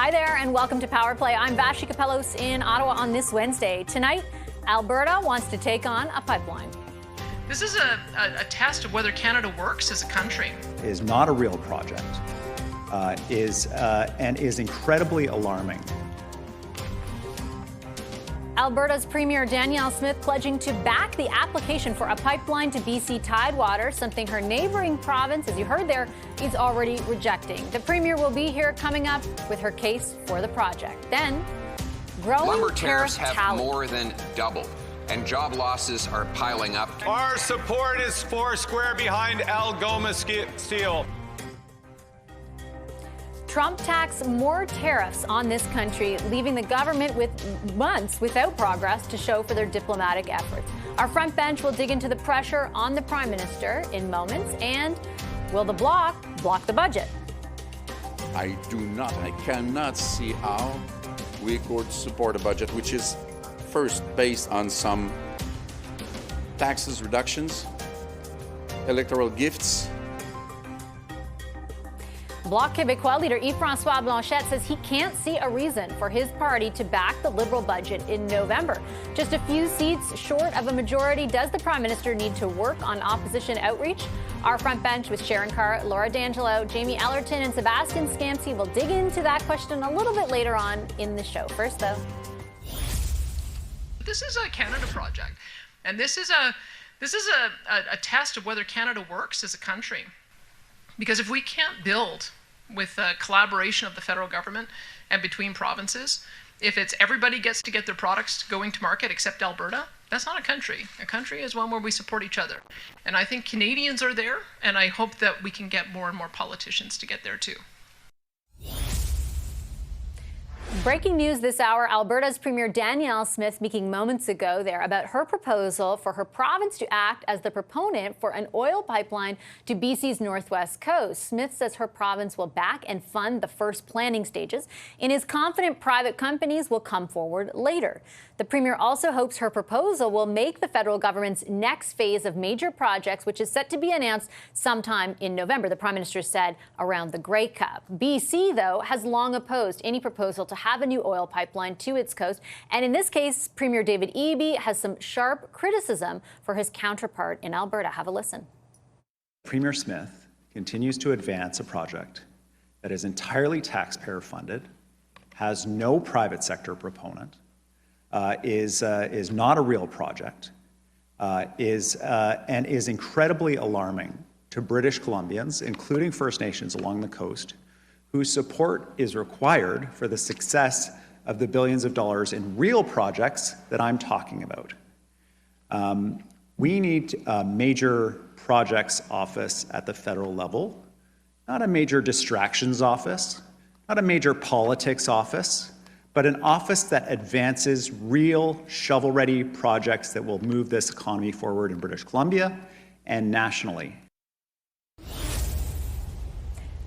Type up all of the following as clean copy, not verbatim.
Hi there and welcome to Power Play. I'm Vashi Kapelos in Ottawa on this Wednesday. Tonight, Alberta wants to take on a pipeline. This is a test of whether Canada works as a country. Is not a real project, and is incredibly alarming. Alberta's Premier Danielle Smith pledging to back the application for a pipeline to BC Tidewater, something her neighboring province, as you heard there, is already rejecting. The Premier will be here coming up with her case for the project. Then, growing lumber tariffs tariff have tally. more than doubled, and job losses are piling up. Our support is foursquare behind Algoma Steel. Trump tacks more tariffs on this country, leaving the government with months without progress to show for their diplomatic efforts. Our front bench will dig into the pressure on the Prime Minister in moments, and will the bloc block the budget? I cannot see how we could support a budget which is first based on some taxes reductions, electoral gifts. Bloc Québécois leader Yves-François Blanchet says he can't see a reason for his party to back the Liberal budget in November. Just a few seats short of a majority. Does the Prime Minister need to work on opposition outreach? Our front bench with Sharon Carr, Laura D'Angelo, Jamie Ellerton, and Sebastian Scampsey will dig into that question a little bit later on in the show. First, though. This is a Canada project, and this is a test of whether Canada works as a country. Because if we can't build with collaboration of the federal government and between provinces, if it's everybody gets to get their products going to market except Alberta, that's not a country. A country is one where we support each other. And I think Canadians are there, and I hope that we can get more and more politicians to get there too. Breaking news this hour, Alberta's Premier Danielle Smith speaking moments ago there about her proposal for her province to act as the proponent for an oil pipeline to BC's northwest coast. Smith says her province will back and fund the first planning stages and is confident private companies will come forward later. The Premier also hopes her proposal will make the federal government's next phase of major projects, which is set to be announced sometime in November, the Prime Minister said around the Grey Cup. BC, though, has long opposed any proposal to have a new oil pipeline to its coast. And in this case, Premier David Eby has some sharp criticism for his counterpart in Alberta. Have a listen. Premier Smith continues to advance a project that is entirely taxpayer funded, has no private sector proponent, is not a real project, and is incredibly alarming to British Columbians, including First Nations along the coast, whose support is required for the success of the billions of dollars in real projects that I'm talking about. We need a major projects office at the federal level, not a major distractions office, not a major politics office, but an office that advances real shovel-ready projects that will move this economy forward in British Columbia and nationally.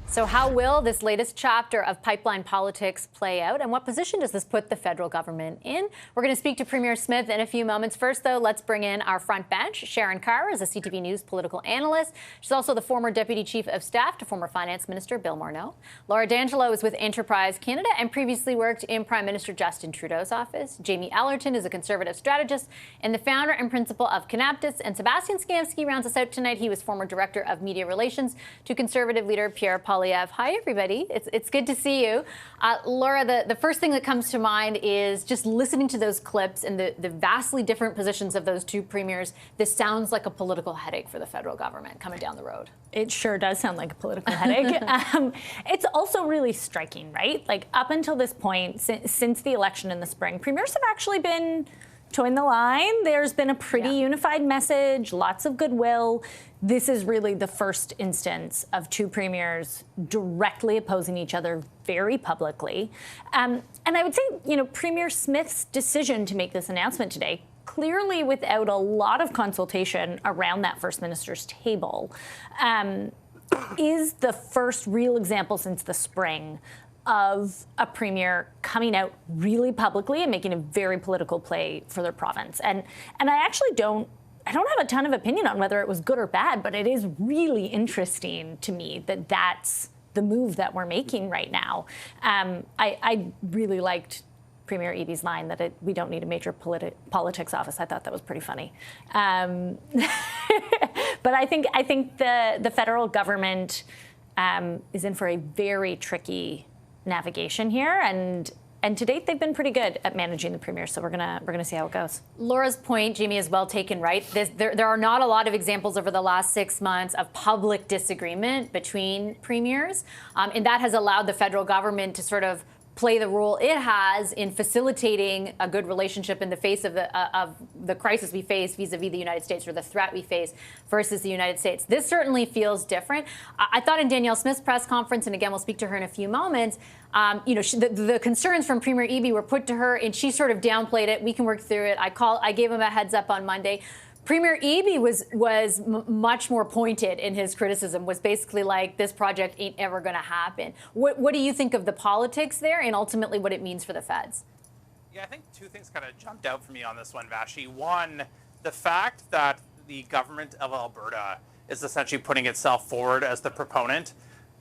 So how will this latest chapter of pipeline politics play out, and what position does this put the federal government in? We're going to speak to Premier Smith in a few moments. First, though, let's bring in our front bench. Sharon Carr is a CTV News political analyst. She's also the former Deputy Chief of Staff to former Finance Minister Bill Morneau. Laura D'Angelo is with Enterprise Canada and previously worked in Prime Minister Justin Trudeau's office. Jamie Ellerton is a Conservative strategist and the founder and principal of Canaptis. And Sebastian Scampsey rounds us out tonight. He was former Director of Media Relations to Conservative leader Pierre Poilievre. Hi, everybody. It's good to see you. Laura, the first thing that comes to mind is just listening to those clips and the vastly different positions of those two premiers. This sounds like a political headache for the federal government coming down the road. It sure does sound like a political headache. It's also really striking, right? Like up until this point, since the election in the spring, premiers have actually been toeing the line. There's been a pretty unified message, lots of goodwill. This is really the first instance of two premiers directly opposing each other very publicly. And I would say, Premier Smith's decision to make this announcement today, clearly without a lot of consultation around that First Minister's table, is the first real example since the spring of a premier coming out really publicly and making a very political play for their province. And I actually don't have a ton of opinion on whether it was good or bad, but it is really interesting to me that that's the move that we're making right now. I really liked Premier Eby's line that we don't need a major politics office. I thought that was pretty funny. But I think the federal government is in for a very tricky navigation here, and to date they've been pretty good at managing the Premier. So we're gonna see how it goes. Laura's point, Jamie, is well taken. Right, there are not a lot of examples over the last 6 months of public disagreement between premiers, and that has allowed the federal government to sort of play the role it has in facilitating a good relationship in the face of the crisis we face vis-a-vis the United States, or the threat we face versus the United States. This certainly feels different. I thought in Danielle Smith's press conference, and again, we'll speak to her in a few moments, the concerns from Premier Eby were put to her, and she sort of downplayed it. We can work through it. I gave him a heads up on Monday. Premier Eby was much more pointed in his criticism, was basically like, this project ain't ever going to happen. What do you think of the politics there, and ultimately what it means for the feds? Yeah, I think two things kind of jumped out for me on this one, Vashi. One, the fact that the government of Alberta is essentially putting itself forward as the proponent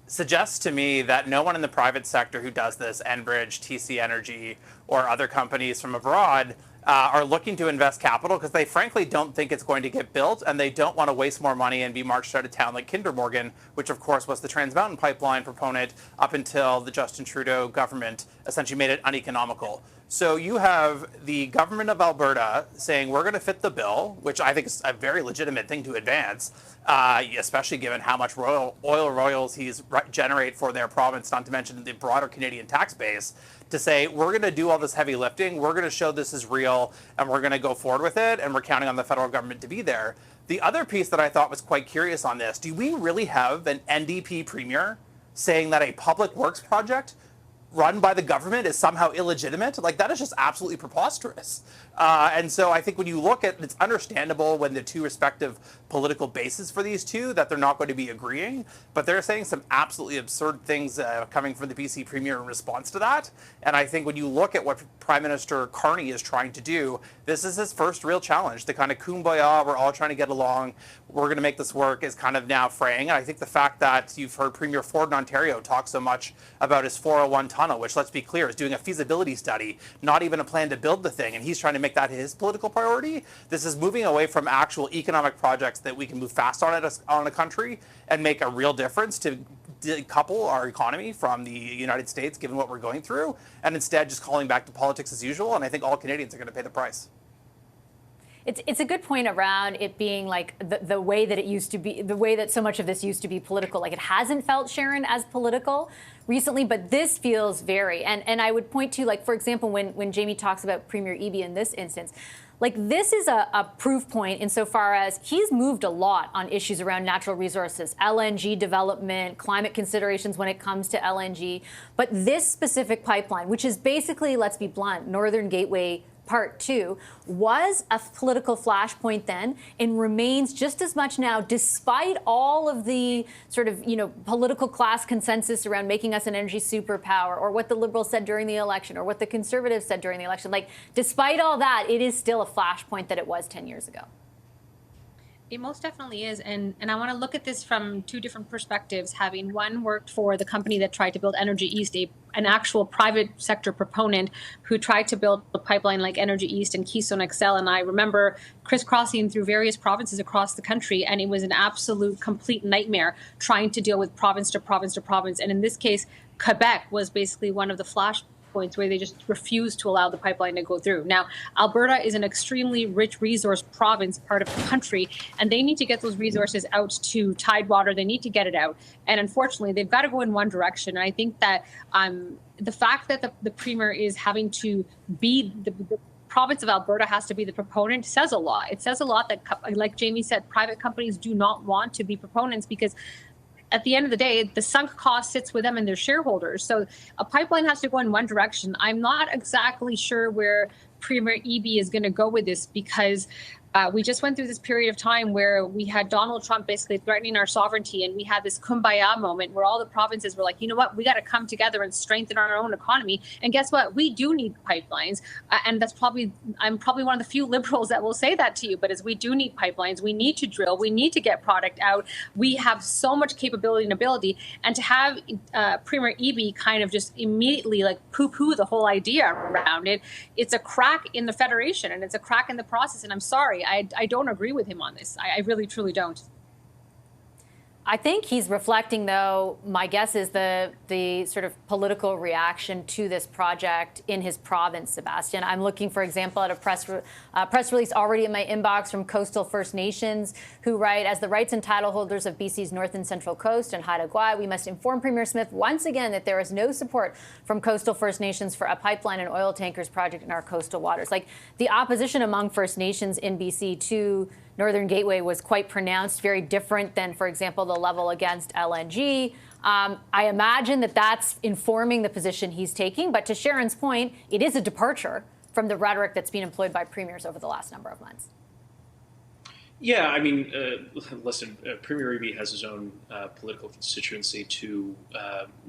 suggests to me that no one in the private sector who does this, Enbridge, TC Energy, or other companies from abroad, are looking to invest capital because they frankly don't think it's going to get built, and they don't want to waste more money and be marched out of town like Kinder Morgan, which of course was the Trans Mountain Pipeline proponent up until the Justin Trudeau government essentially made it uneconomical. So you have the government of Alberta saying we're going to fit the bill, which I think is a very legitimate thing to advance, especially given how much oil royalties generate for their province, not to mention the broader Canadian tax base, to say we're going to do all this heavy lifting, we're going to show this is real, and we're going to go forward with it, and we're counting on the federal government to be there. The other piece that I thought was quite curious on this, do we really have an NDP premier saying that a public works project run by the government is somehow illegitimate? Like, that is just absolutely preposterous. And so I think when you look at, it's understandable when the two respective political bases for these two that they're not going to be agreeing, but they're saying some absolutely absurd things coming from the BC Premier in response to that. And I think when you look at what Prime Minister Carney is trying to do, this is his first real challenge. The kind of kumbaya, we're all trying to get along, we're going to make this work, is kind of now fraying. And I think the fact that you've heard Premier Ford in Ontario talk so much about his 401 tunnel, which, let's be clear, is doing a feasibility study, not even a plan to build the thing, and he's trying to make that his political priority. This is moving away from actual economic projects that we can move fast on a country and make a real difference to decouple our economy from the United States, given what we're going through, and instead just calling back to politics as usual. And I think all Canadians are going to pay the price. It's a good point around it being like the way that it used to be, the way that so much of this used to be political. Like, it hasn't felt, Sharon, as political recently, but this feels very. And I would point to, like, for example, when Jamie talks about Premier Eby in this instance, like, this is a proof point insofar as he's moved a lot on issues around natural resources, LNG development, climate considerations when it comes to LNG. But this specific pipeline, which is basically, let's be blunt, Northern Gateway Part 2, was a political flashpoint then and remains just as much now, despite all of the sort of, political class consensus around making us an energy superpower, or what the Liberals said during the election, or what the Conservatives said during the election. Like, despite all that, it is still a flashpoint that it was 10 years ago. It most definitely is. And I want to look at this from two different perspectives, having one worked for the company that tried to build Energy East, an actual private sector proponent who tried to build a pipeline like Energy East and Keystone XL. And I remember crisscrossing through various provinces across the country, and it was an absolute complete nightmare trying to deal with province to province to province. And in this case, Quebec was basically one of the flashpoints where they just refused to allow the pipeline to go through. Now, Alberta is an extremely rich resource province, part of the country, and they need to get those resources out to Tidewater. They need to get it out. And unfortunately, they've got to go in one direction. And I think that the fact that the Premier is having to be the province of Alberta has to be the proponent says a lot. It says a lot that, like Jamie said, private companies do not want to be proponents, because at the end of the day, the sunk cost sits with them and their shareholders. So a pipeline has to go in one direction. I'm not exactly sure where Premier Eby is going to go with this, because We just went through this period of time where we had Donald Trump basically threatening our sovereignty, and we had this kumbaya moment where all the provinces were like, you know what, we got to come together and strengthen our own economy. And guess what? We do need pipelines. And I'm probably one of the few liberals that will say that to you, but as we do need pipelines, we need to drill, we need to get product out. We have so much capability and ability. And to have Premier Eby kind of just immediately like poo-poo the whole idea around it, it's a crack in the Federation and it's a crack in the process. And I'm sorry, I don't agree with him on this. I really, truly don't. I think he's reflecting, though, my guess is the sort of political reaction to this project in his province, Sebastian. I'm looking, for example, at a press release already in my inbox from Coastal First Nations, who write, as the rights and title holders of BC's North and Central Coast and Haida Gwaii, we must inform Premier Smith once again that there is no support from Coastal First Nations for a pipeline and oil tankers project in our coastal waters. Like, the opposition among First Nations in BC to Northern Gateway was quite pronounced, very different than, for example, the level against LNG. I imagine that that's informing the position he's taking. But to Sharon's point, it is a departure from the rhetoric that's been employed by premiers over the last number of months. Yeah, I mean, listen, Premier Eby has his own political constituency to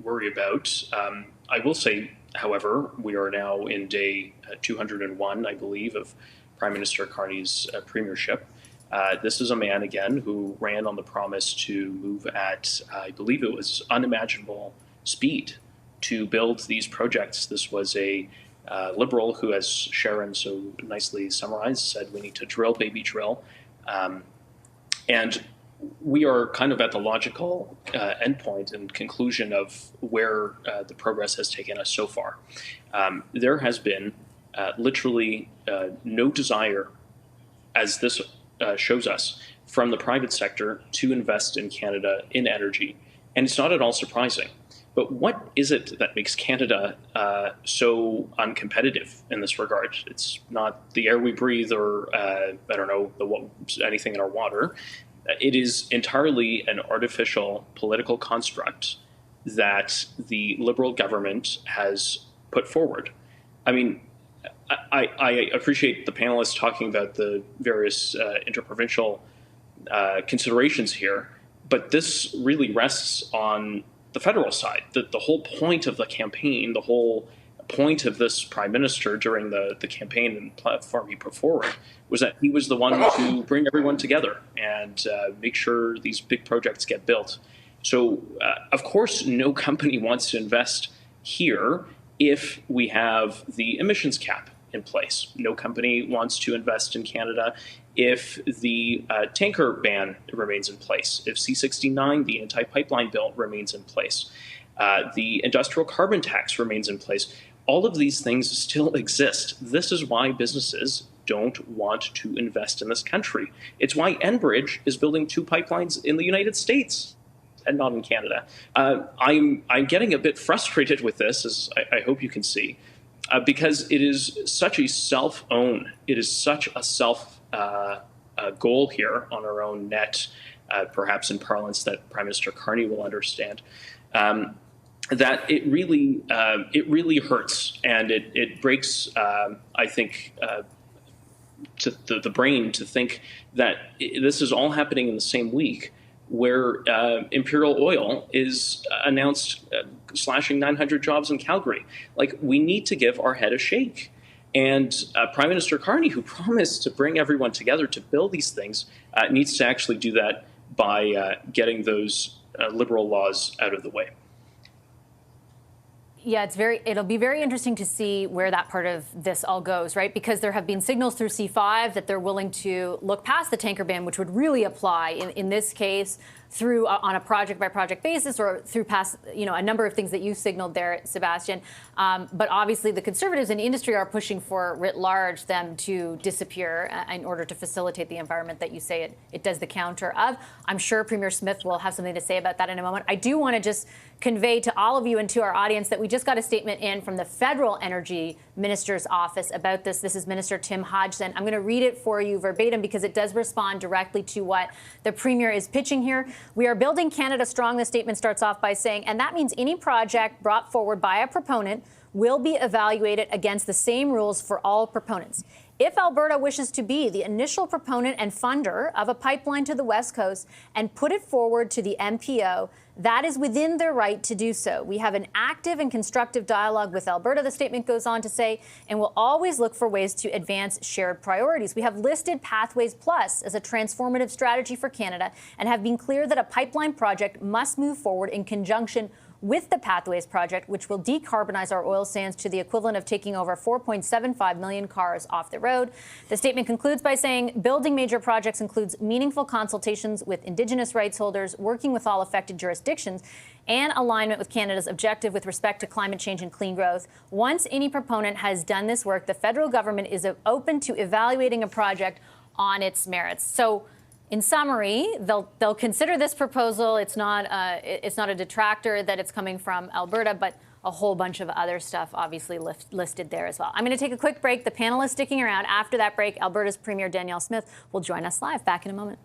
worry about. I will say, however, we are now in day 201, I believe, of Prime Minister Carney's premiership. This is a man, again, who ran on the promise to move at, I believe it was unimaginable speed to build these projects. This was a Liberal who, as Sharon so nicely summarized, said we need to drill, baby, drill. And we are kind of at the logical endpoint and conclusion of where the progress has taken us so far. There has been literally no desire, as this shows us, from the private sector to invest in Canada in energy. And it's not at all surprising. But what is it that makes Canada so uncompetitive in this regard? It's not the air we breathe or, I don't know, anything in our water. It is entirely an artificial political construct that the Liberal government has put forward. I mean, I appreciate the panelists talking about the various interprovincial considerations here, but this really rests on the federal side. The whole point of the campaign, the whole point of this prime minister during the campaign and platform he put forward was that he was the one to bring everyone together and make sure these big projects get built. So, of course, no company wants to invest here if we have the emissions cap in place. No company wants to invest in Canada if the tanker ban remains in place, if C-69, the anti-pipeline bill, remains in place, the industrial carbon tax remains in place. All of these things still exist. This is why businesses don't want to invest in this country. It's why Enbridge is building 2 pipelines in the United States and not in Canada. I'm getting a bit frustrated with this, as I hope you can see, because it is such a self-own, it is such a goal here on our own net, perhaps in parlance that Prime Minister Carney will understand, that it really hurts, and it breaks, I think, to the brain to think that this is all happening in the same week where Imperial Oil is announced slashing 900 jobs in Calgary. Like, we need to give our head a shake. And Prime Minister Carney, who promised to bring everyone together to build these things, needs to actually do that by getting those Liberal laws out of the way. Yeah, it'll be very interesting to see where that part of this all goes, right? Because there have been signals through C5 that they're willing to look past the tanker ban, which would really apply in this case through on a project by project basis or through past, a number of things that you signaled there, Sebastian. But obviously the Conservatives in the industry are pushing for, writ large, them to disappear in order to facilitate the environment that you say it does the counter of. I'm sure Premier Smith will have something to say about that in a moment. I do want to just convey to all of you and to our audience that we just got a statement in from the federal energy minister's office about this. This is Minister Tim Hodgson. I'm going to read it for you verbatim because it does respond directly to what the Premier is pitching here. We are building Canada strong, the statement starts off by saying, and that means any project brought forward by a proponent will be evaluated against the same rules for all proponents. if Alberta wishes to be the initial proponent and funder of a pipeline to the West Coast and put it forward to the MPO, that is within their right to do so. We have an active and constructive dialogue with Alberta, the statement goes on to say, and will always look for ways to advance shared priorities. We have listed Pathways Plus as a transformative strategy for Canada and have been clear that a pipeline project must move forward in conjunction with the Pathways project, which will decarbonize our oil sands to the equivalent of taking over 4.75 million cars off the road. The statement concludes by saying building major projects includes meaningful consultations with Indigenous rights holders, working with all affected jurisdictions, and alignment with Canada's objective with respect to climate change and clean growth. Once any proponent has done this work, the federal government is open to evaluating a project on its merits. So, in summary, they'll consider this proposal. It's not a detractor that it's coming from Alberta, but a whole bunch of other stuff obviously listed there as well. I'm going to take a quick break. The panel is sticking around. After that break, Alberta's Premier Danielle Smith will join us live. Back in a moment.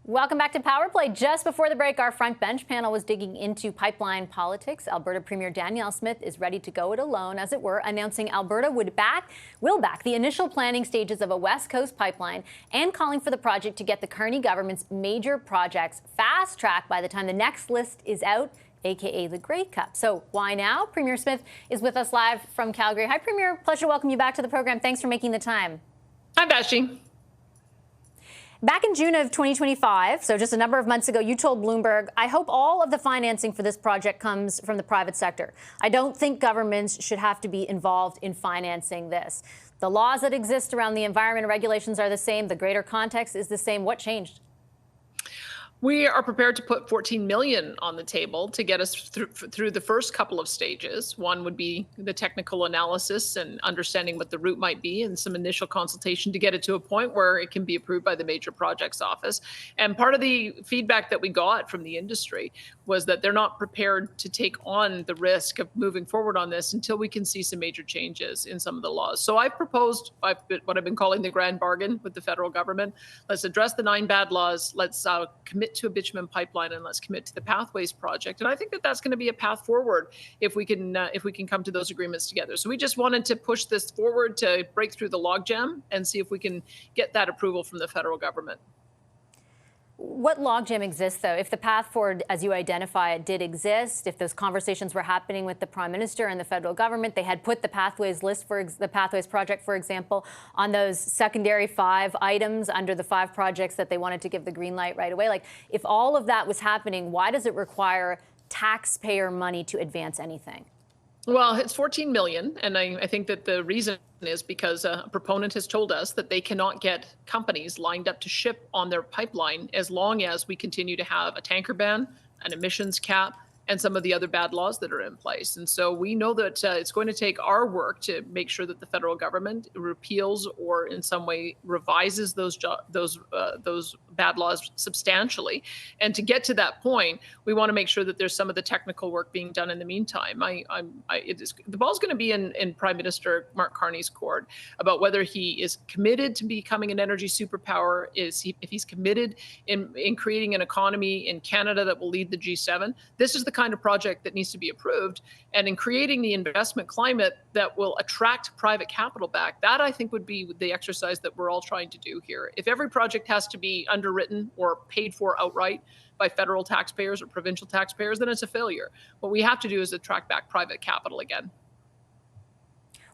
Welcome back to Power Play. Just before the break, our front bench panel was digging into pipeline politics. Alberta Premier Danielle Smith is ready to go it alone, as it were, announcing Alberta will back the initial planning stages of a West Coast pipeline and calling for the project to get the Carney government's major projects fast-tracked by the time the next list is out, aka the Grey Cup. So why now? Premier Smith is with us live from Calgary. Hi, Premier. Pleasure to welcome you back to the program. Thanks for making the time. Hi, Vashi. Back in June of 2025, so just a number of months ago, you told Bloomberg, I hope all of the financing for this project comes from the private sector. I don't think governments should have to be involved in financing this. The laws that exist around the environment and regulations are the same. The greater context is the same. What changed? We are prepared to put $14 million on the table to get us through the first couple of stages. One would be the technical analysis and understanding what the route might be and some initial consultation to get it to a point where it can be approved by the Major Projects Office. And part of the feedback that we got from the industry was that they're not prepared to take on the risk of moving forward on this until we can see some major changes in some of the laws. So I've proposed what I've been calling the grand bargain with the federal government. Let's address the 9 bad laws. Let's commit to a bitumen pipeline, and let's commit to the Pathways project. And I think that that's going to be a path forward if we can come to those agreements together. So we just wanted to push this forward to break through the logjam and see if we can get that approval from the federal government. What logjam exists, though? If the path forward, as you identify it, did exist, if those conversations were happening with the Prime Minister and the federal government, they had put the Pathways list for the Pathways project, for example, on those secondary 5 items under the 5 projects that they wanted to give the green light right away. Like, if all of that was happening, why does it require taxpayer money to advance anything? Well, it's $14 million, and I think that the reason is because a proponent has told us that they cannot get companies lined up to ship on their pipeline as long as we continue to have a tanker ban, an emissions cap, and some of the other bad laws that are in place. And so we know that it's going to take our work to make sure that the federal government repeals or in some way revises those bad laws substantially. And to get to that point, we want to make sure that there's some of the technical work being done in the meantime. The ball's going to be in Prime Minister Mark Carney's court about whether he is committed to becoming an energy superpower, if he's committed in creating an economy in Canada that will lead the G7. This is the kind of project that needs to be approved, and in creating the investment climate that will attract private capital back. That, I think, would be the exercise that we're all trying to do here. If every project has to be underwritten or paid for outright by federal taxpayers or provincial taxpayers, then it's a failure. What we have to do is attract back private capital again.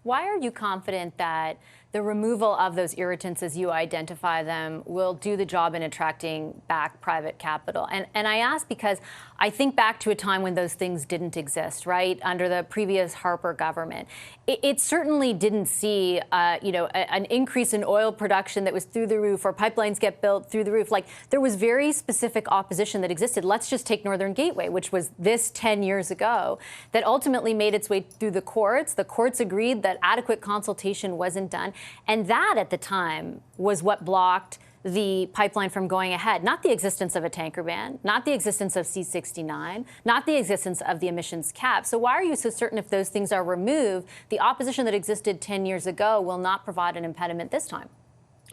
Why are you confident that the removal of those irritants, as you identify them, will do the job in attracting back private capital? And I ask because I think back to a time when those things didn't exist, right? Under the previous Harper government. It certainly didn't see, an increase in oil production that was through the roof, or pipelines get built through the roof. Like, there was very specific opposition that existed. Let's just take Northern Gateway, which was this 10 years ago, that ultimately made its way through the courts. The courts agreed that adequate consultation wasn't done. And that, at the time, was what blocked the pipeline from going ahead. Not the existence of a tanker ban, not the existence of C-69, not the existence of the emissions cap. So why are you so certain if those things are removed, the opposition that existed 10 years ago will not provide an impediment this time?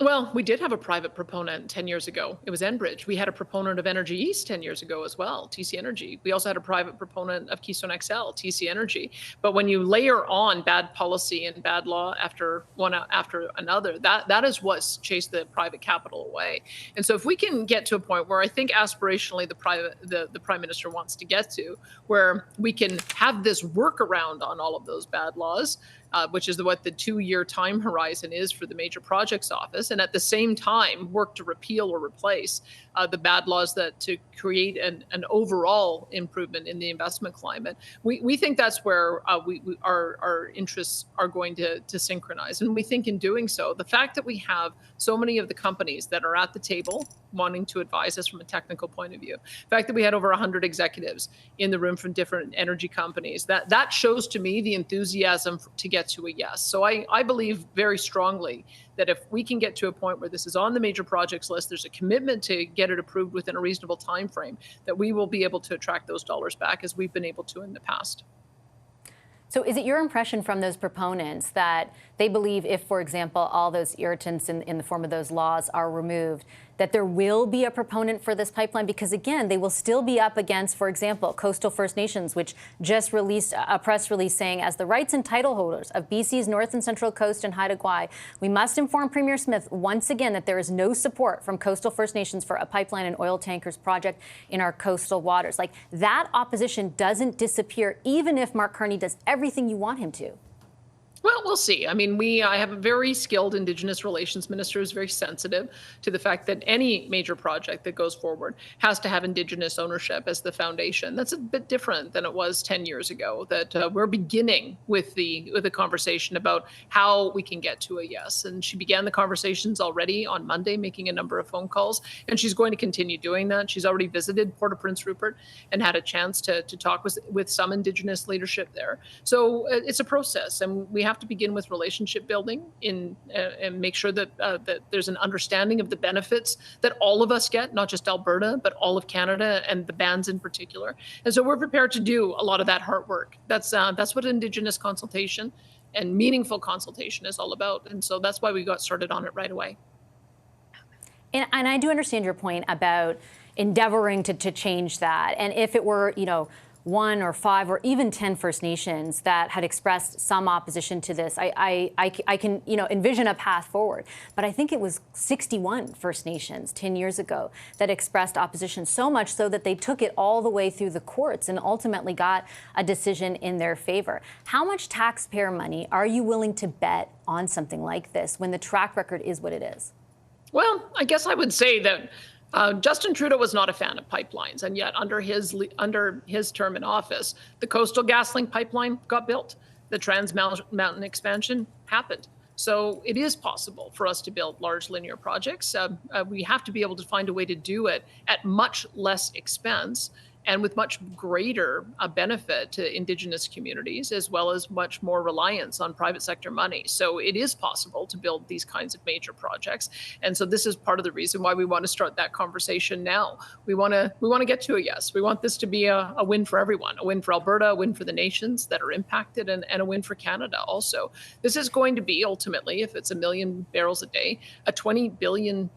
Well, we did have a private proponent 10 years ago. It was Enbridge. We had a proponent of Energy East 10 years ago as well, TC Energy. We also had a private proponent of Keystone XL, TC Energy. But when you layer on bad policy and bad law after one after another, that is what's chased the private capital away. And so if we can get to a point where I think aspirationally the Prime Minister wants to get to, where we can have this workaround on all of those bad laws, which is what the 2-year time horizon is for the Major Projects Office, and at the same time work to repeal or replace the bad laws that to create an overall improvement in the investment climate. We think that's where our interests are going to synchronize. And we think in doing so, the fact that we have so many of the companies that are at the table wanting to advise us from a technical point of view, the fact that we had over 100 executives in the room from different energy companies, that shows to me the enthusiasm to get to a yes. So I believe very strongly that if we can get to a point where this is on the major projects list, there's a commitment to get it approved within a reasonable time frame, that we will be able to attract those dollars back as we've been able to in the past. So is it your impression from those proponents that they believe if, for example, all those irritants in the form of those laws are removed, that there will be a proponent for this pipeline? Because, again, they will still be up against, for example, coastal First Nations, which just released a press release saying, as the rights and title holders of BC's North and Central Coast and Haida Gwaii, we must inform Premier Smith once again that there is no support from coastal First Nations for a pipeline and oil tankers project in our coastal waters. Like, that opposition doesn't disappear, even if Mark Carney does everything you want him to. Well, we'll see. I mean, I have a very skilled Indigenous relations minister who's very sensitive to the fact that any major project that goes forward has to have Indigenous ownership as the foundation. That's a bit different than it was 10 years ago, that we're beginning with the conversation about how we can get to a yes. And she began the conversations already on Monday, making a number of phone calls, and she's going to continue doing that. She's already visited Port of Prince Rupert and had a chance to talk with some Indigenous leadership there. So it's a process, and we have to begin with relationship building and make sure that that there's an understanding of the benefits that all of us get, not just Alberta, but all of Canada and the bands in particular. And so we're prepared to do a lot of that hard work. That's what Indigenous consultation and meaningful consultation is all about. And so that's why we got started on it right away. And I do understand your point about endeavoring to change that. And if it were, 1 or 5 or even 10 First Nations that had expressed some opposition to this, I can envision a path forward. But I think it was 61 First Nations 10 years ago that expressed opposition, so much so that they took it all the way through the courts and ultimately got a decision in their favor. How much taxpayer money are you willing to bet on something like this when the track record is what it is? Well, I guess I would say that Justin Trudeau was not a fan of pipelines, and yet under his term in office, the Coastal GasLink pipeline got built. The Trans Mountain expansion happened. So it is possible for us to build large linear projects. We have to be able to find a way to do it at much less expense and with much greater benefit to Indigenous communities, as well as much more reliance on private sector money. So it is possible to build these kinds of major projects. And so this is part of the reason why we want to start that conversation now. We want to get to a yes. We want this to be a win for everyone, a win for Alberta, a win for the nations that are impacted, and a win for Canada also. This is going to be ultimately, if it's 1 million barrels a day, a $20 billion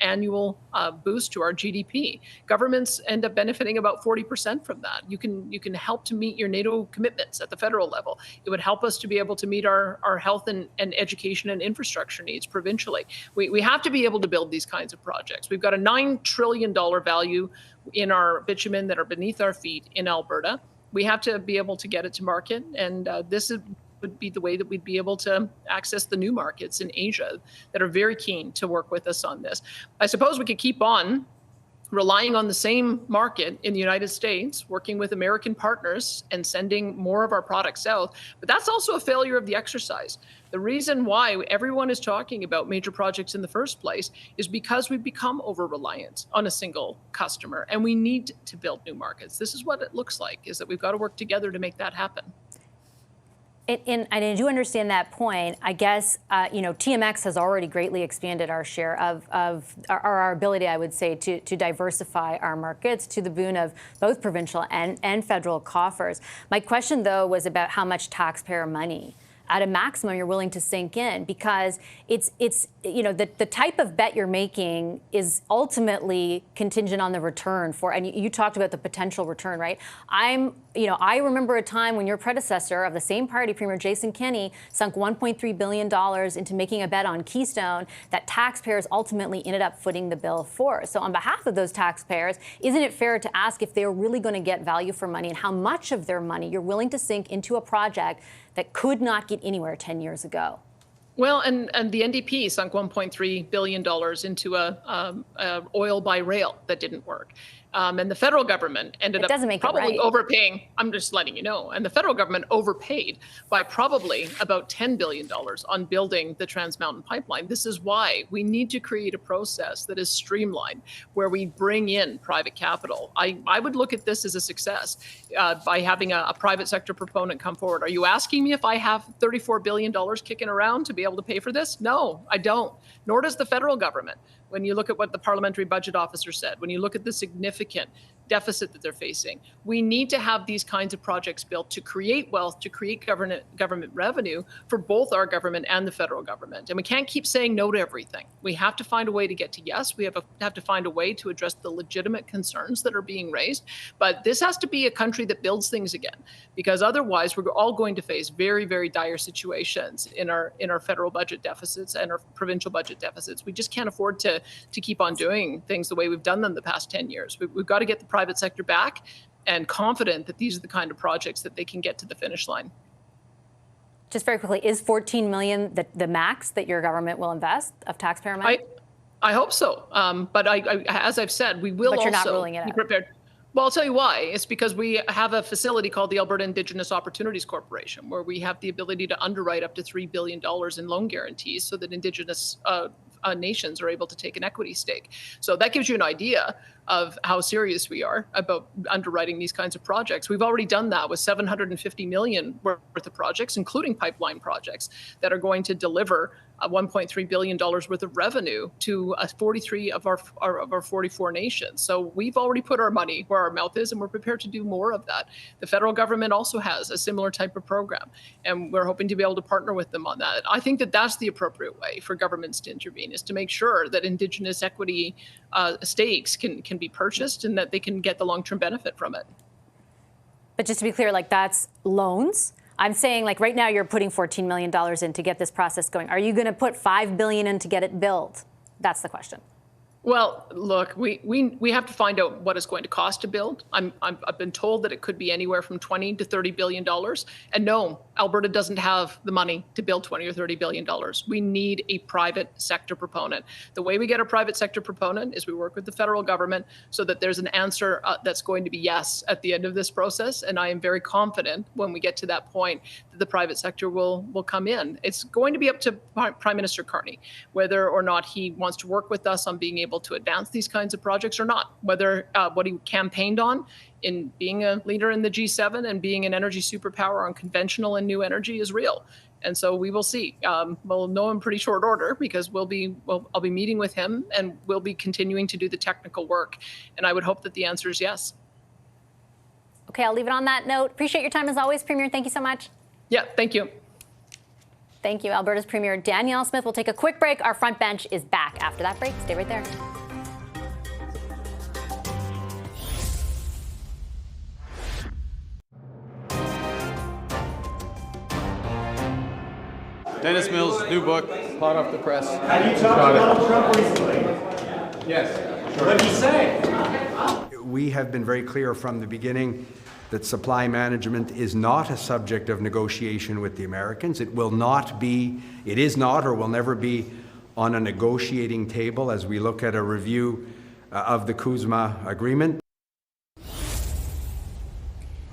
annual boost to our GDP. Governments end up benefiting about 40% from that. You can help to meet your NATO commitments at the federal level. It would help us to be able to meet our health and education and infrastructure needs provincially. We have to be able to build these kinds of projects. We've got a $9 trillion value in our bitumen that are beneath our feet in Alberta. We have to be able to get it to market, and this would be the way that we'd be able to access the new markets in Asia that are very keen to work with us on this. I suppose we could keep on relying on the same market in the United States, working with American partners and sending more of our products south. But that's also a failure of the exercise. The reason why everyone is talking about major projects in the first place is because we've become over-reliant on a single customer, and we need to build new markets. This is what it looks like, is that we've got to work together to make that happen. And I do understand that point. I guess, TMX has already greatly expanded our share of our ability, I would say, to diversify our markets to the boon of both provincial and federal coffers. My question, though, was about how much taxpayer money at a maximum you're willing to sink in, because it's the type of bet you're making is ultimately contingent on the return for, and you talked about the potential return, right? I remember a time when your predecessor of the same party, Premier Jason Kenney, sunk $1.3 billion into making a bet on Keystone that taxpayers ultimately ended up footing the bill for. So on behalf of those taxpayers, isn't it fair to ask if they're really going to get value for money, and how much of their money you're willing to sink into a project that could not get anywhere 10 years ago? Well, and the NDP sunk $1.3 billion into a oil by rail that didn't work. And the federal government ended up probably overpaying. I'm just letting you know. And the federal government overpaid by probably about $10 billion on building the Trans Mountain Pipeline. This is why we need to create a process that is streamlined, where we bring in private capital. I would look at this as a success by having a private sector proponent come forward. Are you asking me if I have $34 billion kicking around to be able to pay for this? No, I don't. Nor does the federal government. When you look at what the parliamentary budget officer said, when you look at the significant deficit that they're facing, we need to have these kinds of projects built to create wealth, to create government revenue for both our government and the federal government. And we can't keep saying no to everything. We have to find a way to get to yes. We have to find a way to address the legitimate concerns that are being raised. But this has to be a country that builds things again, because otherwise we're all going to face very, very dire situations in our federal budget deficits and our provincial budget deficits. We just can't afford to keep on doing things the way we've done them the past 10 years. We've got to get the private sector back, and confident that these are the kind of projects that they can get to the finish line. Just very quickly, is $14 million the max that your government will invest of taxpayer money? I hope so. But as I've said, we will you're also not ruling it be out. prepared. Well, I'll tell you why. It's because we have a facility called the Alberta Indigenous Opportunities Corporation, where we have the ability to underwrite up to $3 billion in loan guarantees so that Indigenous nations are able to take an equity stake. So that gives you an idea of how serious we are about underwriting these kinds of projects. We've already done that with $750 million worth of projects, including pipeline projects, that are going to deliver $1.3 billion worth of revenue to 43 of our 44 nations. So we've already put our money where our mouth is, and we're prepared to do more of that. The federal government also has a similar type of program, and we're hoping to be able to partner with them on that. I think that that's the appropriate way for governments to intervene, is to make sure that Indigenous equity stakes can be purchased and that they can get the long-term benefit from it. But just to be clear, that's loans. I'm saying, right now you're putting $14 million in to get this process going. Are you going to put $5 billion in to get it built? That's the question. Well, look, we have to find out what it's going to cost to build. I've been told that it could be anywhere from $20 to $30 billion. And no, Alberta doesn't have the money to build $20 or $30 billion. We need a private sector proponent. The way we get a private sector proponent is we work with the federal government so that there's an answer that's going to be yes at the end of this process. And I am very confident when we get to that point that the private sector will come in. It's going to be up to Prime Minister Carney whether or not he wants to work with us on being able to advance these kinds of projects or not, whether what he campaigned on in being a leader in the G7 and being an energy superpower on conventional and new energy is real. And so we will see. We'll know in pretty short order, because I'll be meeting with him, and we'll be continuing to do the technical work. And I would hope that the answer is yes. Okay, I'll leave it on that note. Appreciate your time as always, Premier. Thank you so much. Yeah, thank you. Thank you. Alberta's Premier Danielle Smith. We'll take a quick break. Our front bench is back after that break. Stay right there. Dennis Mills, new book, hot off the press. Have you talked to Donald Trump recently? Yes. What did he say? We have been very clear from the beginning that supply management is not a subject of negotiation with the Americans. It will not be, it is not or will never be on a negotiating table as we look at a review of the CUSMA agreement.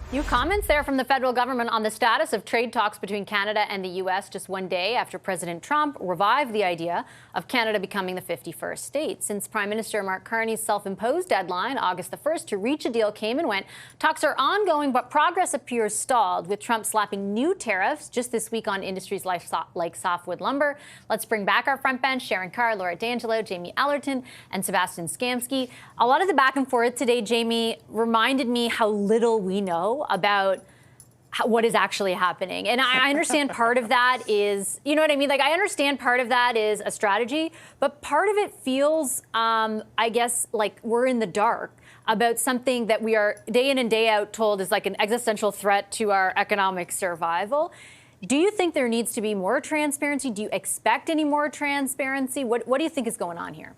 Few comments there from the federal government on the status of trade talks between Canada and the U.S. just one day after President Trump revived the idea of Canada becoming the 51st state. Since Prime Minister Mark Carney's self-imposed deadline, August the 1st, to reach a deal came and went, talks are ongoing, but progress appears stalled, with Trump slapping new tariffs just this week on industries like softwood lumber. Let's bring back our front bench: Sharon Carr, Laura D'Angelo, Jamie Allerton, and Sebastian Skamsky. A lot of the back and forth today, Jamie, reminded me how little we know about what is actually happening. And I understand part of that is, you know what I mean? Like, I understand part of that is a strategy, but part of it feels, I guess, like we're in the dark about something that we are day in and day out told is like an existential threat to our economic survival. Do you think there needs to be more transparency? Do you expect any more transparency? What do you think is going on here?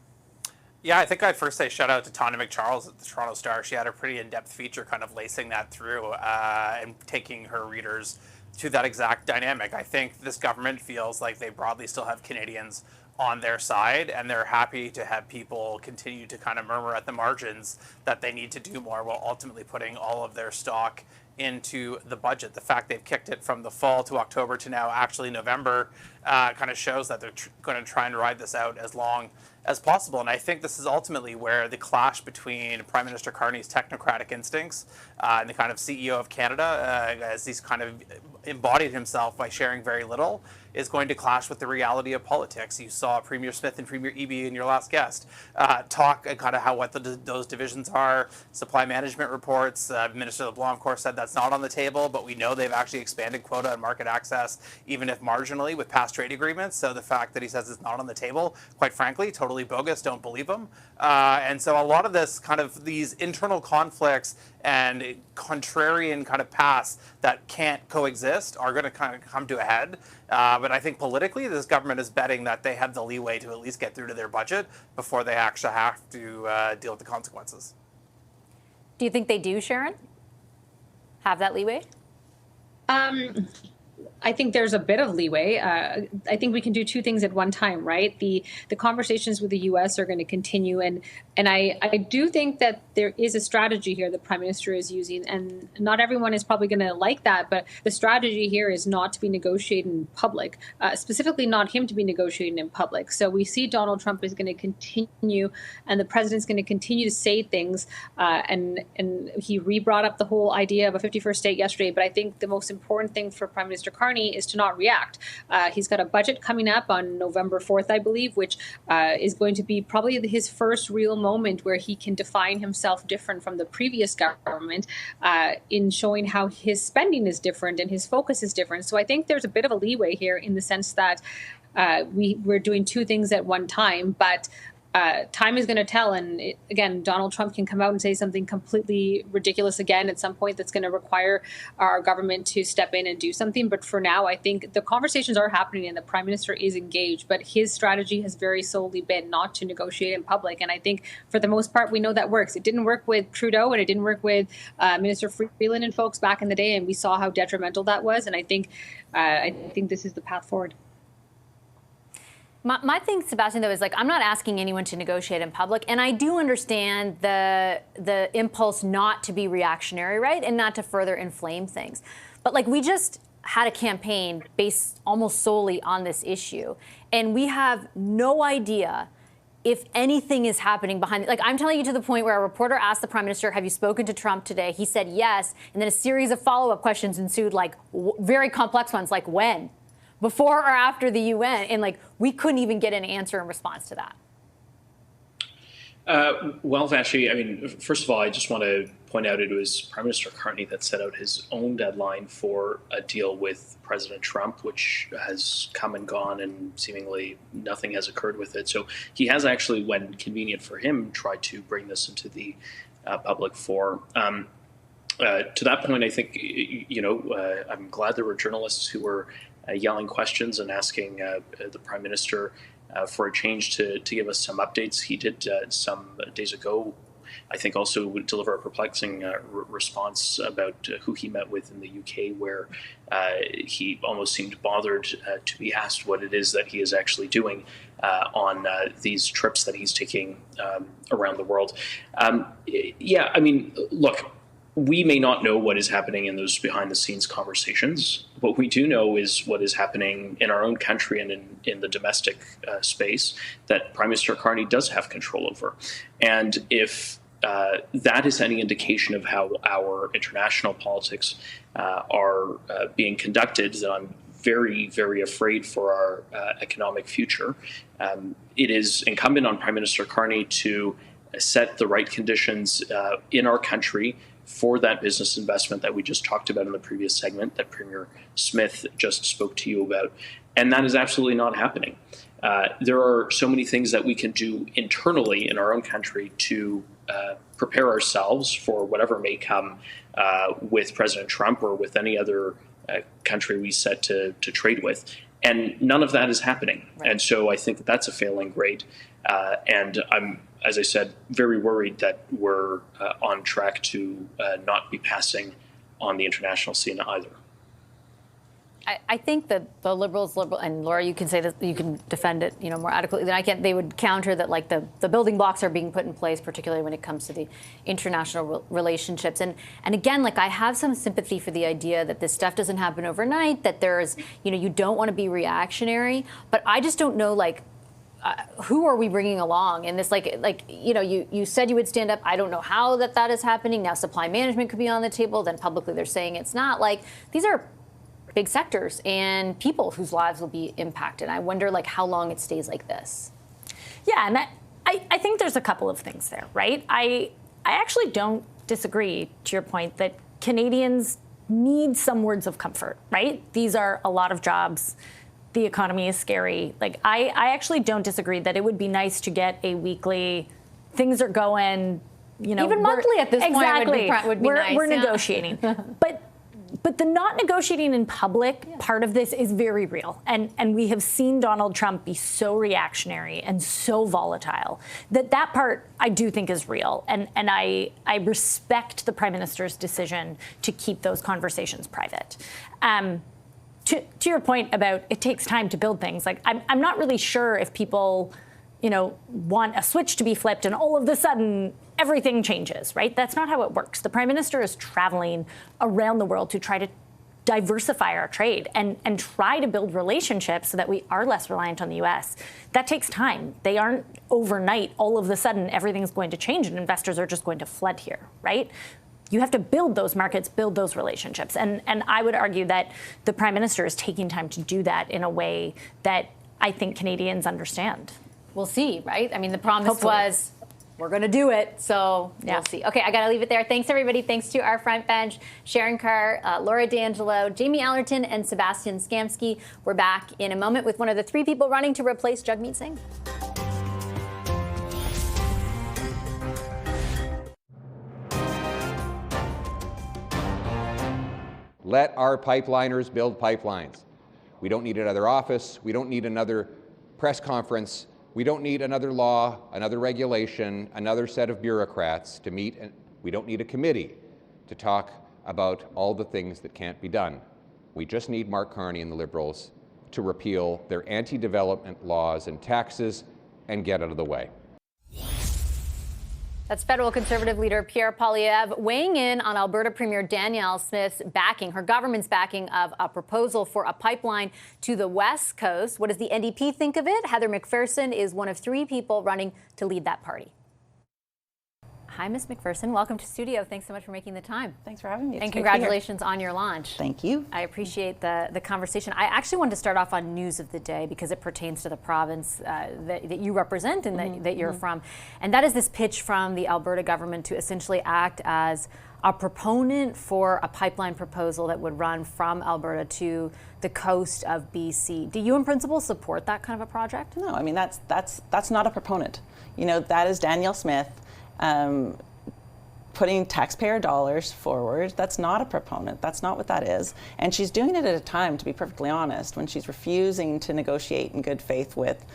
Yeah, I think I'd first say shout out to Tanya McCharles at the Toronto Star. She had a pretty in-depth feature kind of lacing that through and taking her readers to that exact dynamic. I think this government feels like they broadly still have Canadians on their side, and they're happy to have people continue to kind of murmur at the margins that they need to do more while ultimately putting all of their stock into the budget. The fact they've kicked it from the fall to October to now actually November kind of shows that they're going to try and ride this out as long as possible. And I think this is ultimately where the clash between Prime Minister Carney's technocratic instincts and the kind of CEO of Canada, as he's kind of embodied himself by sharing very little, is going to clash with the reality of politics. You saw Premier Smith and Premier Eby in your last guest talk kind of how what those divisions are. Supply management reports. Minister LeBlanc, of course, said that's not on the table, but we know they've actually expanded quota and market access, even if marginally, with past trade agreements. So the fact that he says it's not on the table, quite frankly, totally bogus. Don't believe him. And so a lot of this kind of these internal conflicts and contrarian kind of paths that can't coexist are going to kind of come to a head. But I think politically, this government is betting that they have the leeway to at least get through to their budget before they actually have to deal with the consequences. Do you think they do, Sharon? Have that leeway? I think there's a bit of leeway. I think we can do two things at one time, right? The conversations with the U.S. are going to continue, and I do think that there is a strategy here the Prime Minister is using, and not everyone is probably going to like that, but the strategy here is not to be negotiated in public, specifically not him to be negotiating in public. So we see Donald Trump is going to continue, and the president's going to continue to say things, and he re-brought up the whole idea of a 51st state yesterday, but I think the most important thing for Prime Minister Carney is to not react. He's got a budget coming up on November 4th, I believe, which is going to be probably his first real moment where he can define himself different from the previous government in showing how his spending is different and his focus is different. So I think there's a bit of a leeway here in the sense that we're doing two things at one time, but time is going to tell. And again, Donald Trump can come out and say something completely ridiculous again at some point that's going to require our government to step in and do something. But for now, I think the conversations are happening and the Prime Minister is engaged. But his strategy has very solely been not to negotiate in public. And I think for the most part, we know that works. It didn't work with Trudeau and it didn't work with Minister Freeland and folks back in the day. And we saw how detrimental that was. And I think this is the path forward. My thing, Sebastian, though, is like I'm not asking anyone to negotiate in public, and I do understand the impulse not to be reactionary, right, and not to further inflame things. But like we just had a campaign based almost solely on this issue, and we have no idea if anything is happening behind it. Like I'm telling you to the point where a reporter asked the Prime Minister, "Have you spoken to Trump today?" He said yes, and then a series of follow-up questions ensued, like very complex ones, like when. Before or after the UN, and like we couldn't even get an answer in response to that. Well, Vashi, I mean, first of all, I just want to point out it was Prime Minister Carney that set out his own deadline for a deal with President Trump, which has come and gone, and seemingly nothing has occurred with it. So he has actually, when convenient for him, tried to bring this into the public forum. To that point, I think, I'm glad there were journalists who were yelling questions and asking the Prime Minister for a change to give us some updates. He did some days ago, I think, also deliver a perplexing response about who he met with in the UK, where he almost seemed bothered to be asked what it is that he is actually doing on these trips that he's taking around the world. Yeah, I mean, look, we may not know what is happening in those behind-the-scenes conversations. What we do know is what is happening in our own country and in the domestic space that Prime Minister Carney does have control over. And if that is any indication of how our international politics are being conducted, then I'm very, very afraid for our economic future. It is incumbent on Prime Minister Carney to set the right conditions in our country for that business investment that we just talked about in the previous segment that Premier Smith just spoke to you about. And that is absolutely not happening. There are so many things that we can do internally in our own country to prepare ourselves for whatever may come with President Trump or with any other country we set to trade with. And none of that is happening. Right. And so I think that that's a failing grade. And I'm, as I said, very worried that we're on track to not be passing on the international scene either. I think that the Liberals, and Laura, you can say that you can defend it, more adequately than I can. They would counter that, like the building blocks are being put in place, particularly when it comes to the international relationships. And again, like I have some sympathy for the idea that this stuff doesn't happen overnight. That there's, you don't want to be reactionary, but I just don't know, like. Who are we bringing along in this? You said you would stand up. I don't know how that is happening. Now supply management could be on the table. Then publicly they're saying it's not. Like, these are big sectors and people whose lives will be impacted. I wonder, like, how long it stays like this. Yeah, and I think there's a couple of things there, right? I actually don't disagree to your point that Canadians need some words of comfort, right? These are a lot of jobs. The economy is scary. Like, I actually don't disagree that it would be nice to get a weekly, things are going, even monthly at this point would be nice. We're negotiating. But the not negotiating in public part of this is very real. And we have seen Donald Trump be so reactionary and so volatile that part I do think is real. And I respect the Prime Minister's decision to keep those conversations private. To your point about it takes time to build things, like I'm not really sure if people, want a switch to be flipped and all of a sudden everything changes, right? That's not how it works. The Prime Minister is traveling around the world to try to diversify our trade and try to build relationships so that we are less reliant on the U.S. That takes time. They aren't overnight, all of a sudden everything's going to change and investors are just going to flood here, right? You have to build those markets, build those relationships. And I would argue that the Prime Minister is taking time to do that in a way that I think Canadians understand. We'll see, right? I mean, the promise was we're going to do it. So we'll see. Okay, I got to leave it there. Thanks, everybody. Thanks to our front bench, Sharon Carr, Laura D'Angelo, Jamie Allerton, and Sebastian Skamsky. We're back in a moment with one of the three people running to replace Jagmeet Singh. Let our pipeliners build pipelines. We don't need another office. We don't need another press conference. We don't need another law, another regulation, another set of bureaucrats to meet. We don't need a committee to talk about all the things that can't be done. We just need Mark Carney and the Liberals to repeal their anti-development laws and taxes and get out of the way. That's federal Conservative leader Pierre Poilievre weighing in on Alberta Premier Danielle Smith's backing, her government's backing of a proposal for a pipeline to the West Coast. What does the NDP think of it? Heather McPherson is one of three people running to lead that party. Hi, Ms. McPherson. Welcome to studio. Thanks so much for making the time. Thanks for having me. And congratulations on your launch. Thank you. I appreciate the conversation. I actually wanted to start off on news of the day because it pertains to the province that you represent and that you're from. And that is this pitch from the Alberta government to essentially act as a proponent for a pipeline proposal that would run from Alberta to the coast of BC. Do you in principle support that kind of a project? No, I mean, that's not a proponent. That is Danielle Smith putting taxpayer dollars forward. That's not a proponent. That's not what that is. And she's doing it at a time, to be perfectly honest, when she's refusing to negotiate in good faith with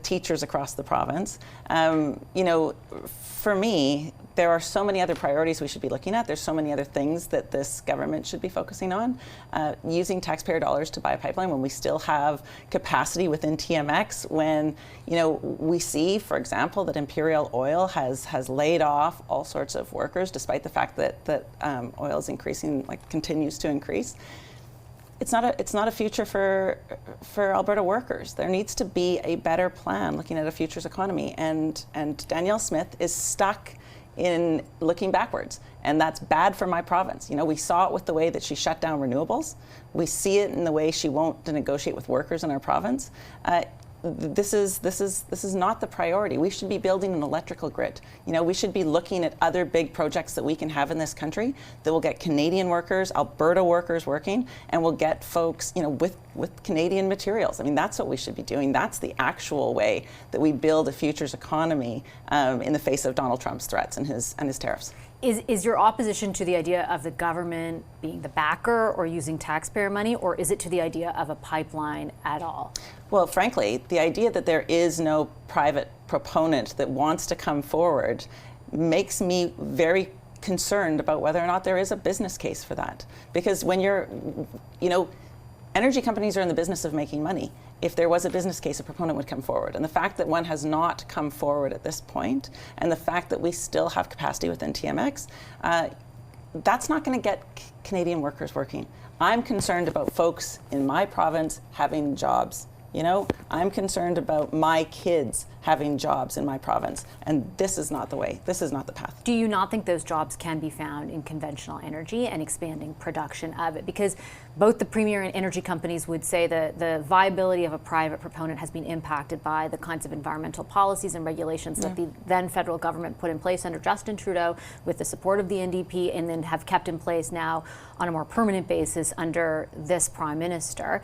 teachers across the province. For me, there are so many other priorities we should be looking at. There's so many other things that this government should be focusing on. Using taxpayer dollars to buy a pipeline when we still have capacity within TMX, when we see, for example, that Imperial Oil has laid off all sorts of workers, despite the fact that oil is increasing, continues to increase. It's not a future for Alberta workers. There needs to be a better plan looking at a futures economy, and Danielle Smith is stuck in looking backwards, and that's bad for my province. We saw it with the way that she shut down renewables. We see it in the way she won't negotiate with workers in our province. this is not the priority. We should be building an electrical grid. We should be looking at other big projects that we can have in this country that will get Canadian workers, Alberta workers working, and will get folks, with Canadian materials. I mean, that's what we should be doing. That's the actual way that we build a futures economy in the face of Donald Trump's threats and his tariffs. Is your opposition to the idea of the government being the backer or using taxpayer money, or is it to the idea of a pipeline at all? Well, frankly, the idea that there is no private proponent that wants to come forward makes me very concerned about whether or not there is a business case for that. Because when energy companies are in the business of making money. If there was a business case, a proponent would come forward. And the fact that one has not come forward at this point, and the fact that we still have capacity within TMX, that's not going to get Canadian workers working. I'm concerned about folks in my province having jobs. I'm concerned about my kids having jobs in my province, and this is not the way. This is not the path. Do you not think those jobs can be found in conventional energy and expanding production of it? Because both the Premier and energy companies would say that the viability of a private proponent has been impacted by the kinds of environmental policies and regulations that the then federal government put in place under Justin Trudeau with the support of the NDP, and then have kept in place now on a more permanent basis under this Prime Minister.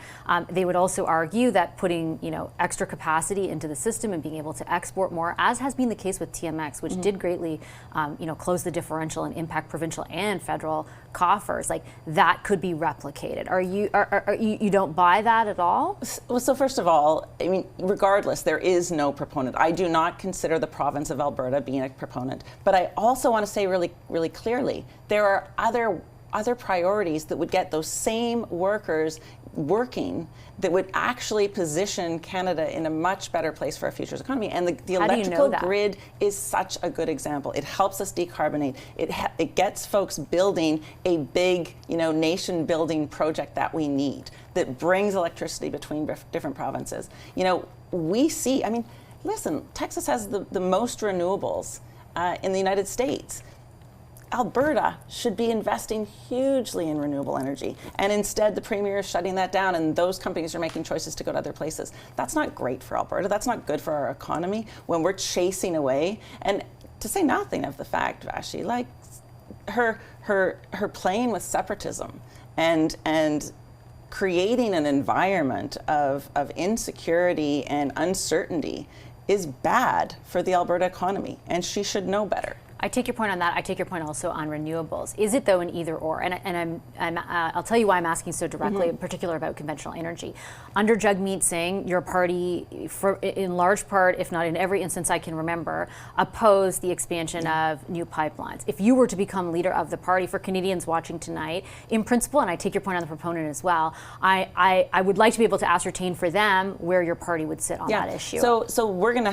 They would also argue that putting extra capacity into the system and being able to export more, as has been the case with TMX, which did greatly close the differential and impact provincial and federal coffers, like that could be replicated. Are you don't buy that at all? Well, so first of all, I mean, regardless, there is no proponent. I do not consider the province of Alberta being a proponent, but I also want to say really, really clearly, there are other priorities that would get those same workers working, that would actually position Canada in a much better place for a futures economy. And the electrical grid is such a good example. It helps us decarbonate. It gets folks building a big, nation-building project that we need, that brings electricity between different provinces. We see, listen, Texas has the most renewables in the United States. Alberta should be investing hugely in renewable energy, and instead the Premier is shutting that down, and those companies are making choices to go to other places. That's not great for Alberta. That's not good for our economy when we're chasing away. And to say nothing of the fact, Vashi, like her playing with separatism and creating an environment of insecurity and uncertainty is bad for the Alberta economy, and she should know better. I take your point on that. I take your point also on renewables. Is it though an either or? And I'll tell you why I'm asking so directly, in particular about conventional energy. Under Jagmeet Singh, your party, in large part, if not in every instance I can remember, opposed the expansion of new pipelines. If you were to become leader of the party, for Canadians watching tonight, in principle, and I take your point on the proponent as well, I would like to be able to ascertain for them where your party would sit on that issue. So we're going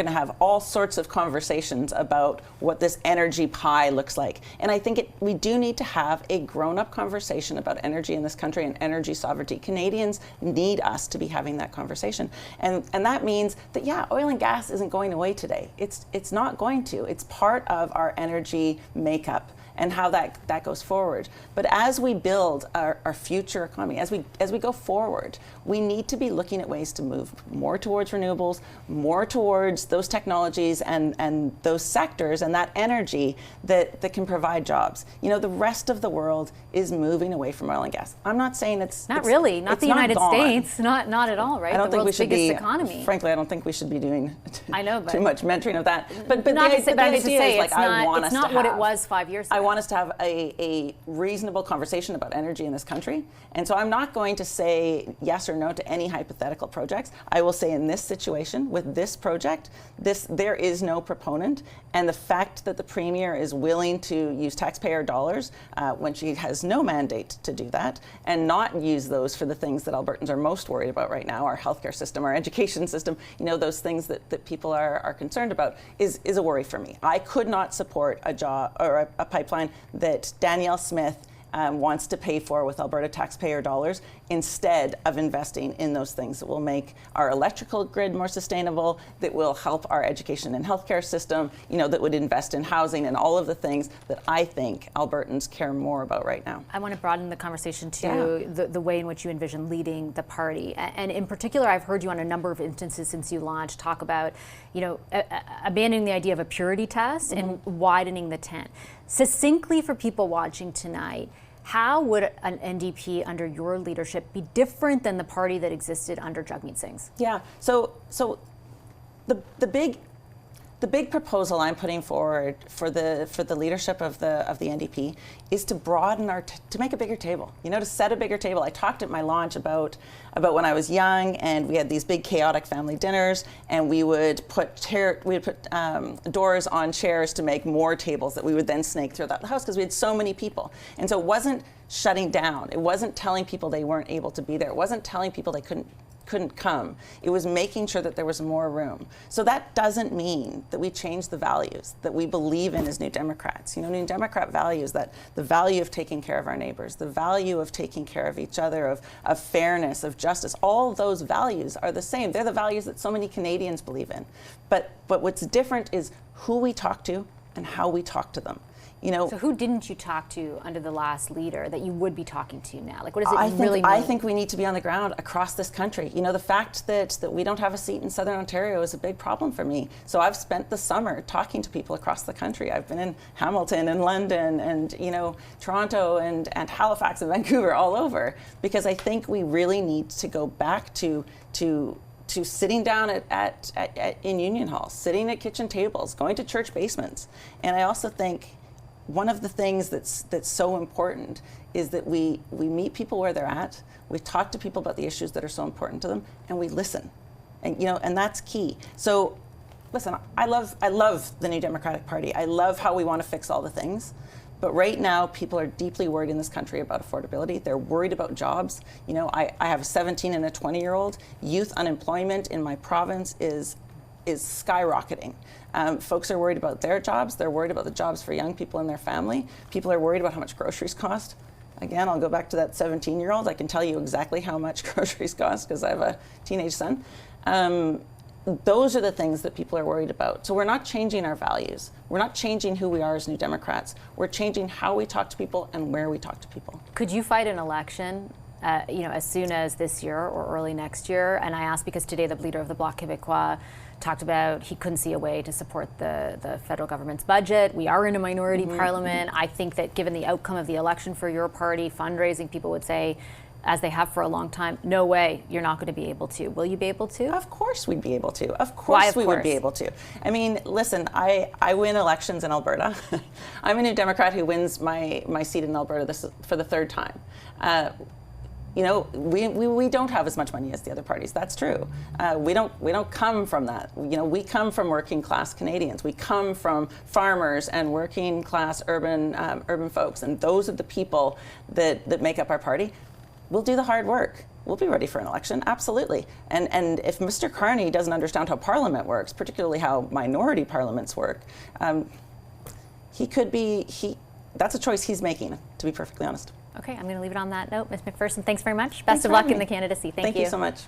to have all sorts of conversations about what this energy pie looks like. And I think we do need to have a grown-up conversation about energy in this country and energy sovereignty. Canadians need us to be having that conversation. And that means that, oil and gas isn't going away today. It's not going to. It's part of our energy makeup and how that goes forward. But as we build our future economy, as we go forward, we need to be looking at ways to move more towards renewables, more towards those technologies and those sectors and that energy that can provide jobs. The rest of the world is moving away from oil and gas. I'm not saying it's not really, not the United States, not at all, right? I don't think we should biggest be, economy. Frankly, I don't think we should be doing too much mentoring of that. But not the idea is, like, I want us to have. It's not what it was 5 years ago. I want us to have a reasonable conversation about energy in this country. And so I'm not going to say yes or no to any hypothetical projects. I will say in this situation, with this project, there is no proponent. And the fact that the Premier is willing to use taxpayer dollars when she has no mandate to do that, and not use those for the things that Albertans are most worried about right now, our healthcare system, our education system, those things that people are concerned about, is a worry for me. I could not support a pipeline that Danielle Smith wants to pay for with Alberta taxpayer dollars, instead of investing in those things that will make our electrical grid more sustainable, that will help our education and healthcare system, that would invest in housing and all of the things that I think Albertans care more about right now. I want to broaden the conversation to the way in which you envision leading the party. And in particular, I've heard you on a number of instances since you launched talk about, abandoning the idea of a purity test and widening the tent. Succinctly for people watching tonight, how would an NDP under your leadership be different than the party that existed under Jagmeet Singh's? Yeah, so the big proposal I'm putting forward for the leadership of the NDP is to broaden to make a bigger table. To set a bigger table. I talked at my launch about when I was young, and we had these big chaotic family dinners, and we would put doors on chairs to make more tables that we would then snake throughout the house because we had so many people. And so it wasn't shutting down. It wasn't telling people they weren't able to be there. It wasn't telling people they couldn't come. It was making sure that there was more room. So that doesn't mean that we change the values that we believe in as New Democrats. New Democrat values, that the value of taking care of our neighbors, the value of taking care of each other, of fairness, of justice, all those values are the same. They're the values that so many Canadians believe in. But what's different is who we talk to and how we talk to them. So who didn't you talk to under the last leader that you would be talking to now? Like, what does it really mean? I think we need to be on the ground across this country. The fact that we don't have a seat in Southern Ontario is a big problem for me. So I've spent the summer talking to people across the country. I've been in Hamilton and London and, Toronto and Halifax and Vancouver, all over, because I think we really need to go back to sitting down in union halls, sitting at kitchen tables, going to church basements. And I also think one of the things that's so important is that we meet people where they're at, we talk to people about the issues that are so important to them, and we listen. And that's key. So listen, I love the New Democratic Party. I love how we want to fix all the things. But right now, people are deeply worried in this country about affordability. They're worried about jobs. I have a 17 and a 20-year-old. Youth unemployment in my province is skyrocketing. Folks are worried about their jobs. They're worried about the jobs for young people and their family. People are worried about how much groceries cost. Again, I'll go back to that 17-year-old. I can tell you exactly how much groceries cost because I have a teenage son. Those are the things that people are worried about. So we're not changing our values. We're not changing who we are as New Democrats. We're changing how we talk to people and where we talk to people. Could you fight an election as soon as this year or early next year? And I ask because today the leader of the Bloc Québécois talked about he couldn't see a way to support the federal government's budget. We are in a minority parliament. I think that given the outcome of the election for your party, fundraising, people would say, as they have for a long time, no way, you're not going to be able to. Will you be able to? Of course we'd be able to. Of course we would be able to. I mean, listen, I win elections in Alberta. I'm a New Democrat who wins my seat in Alberta for the third time. We don't have as much money as the other parties. That's true. We don't come from that. We come from working class Canadians. We come from farmers and working class urban folks, and those are the people that make up our party. We'll do the hard work. We'll be ready for an election, absolutely. And if Mr. Carney doesn't understand how Parliament works, particularly how minority parliaments work, that's a choice he's making, to be perfectly honest. Okay, I'm going to leave it on that note. Ms. McPherson, thanks very much. Best of luck in the candidacy. Thank you. Thank you so much.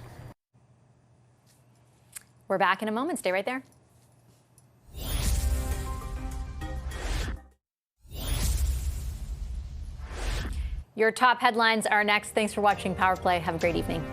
We're back in a moment. Stay right there. Your top headlines are next. Thanks for watching Power Play. Have a great evening.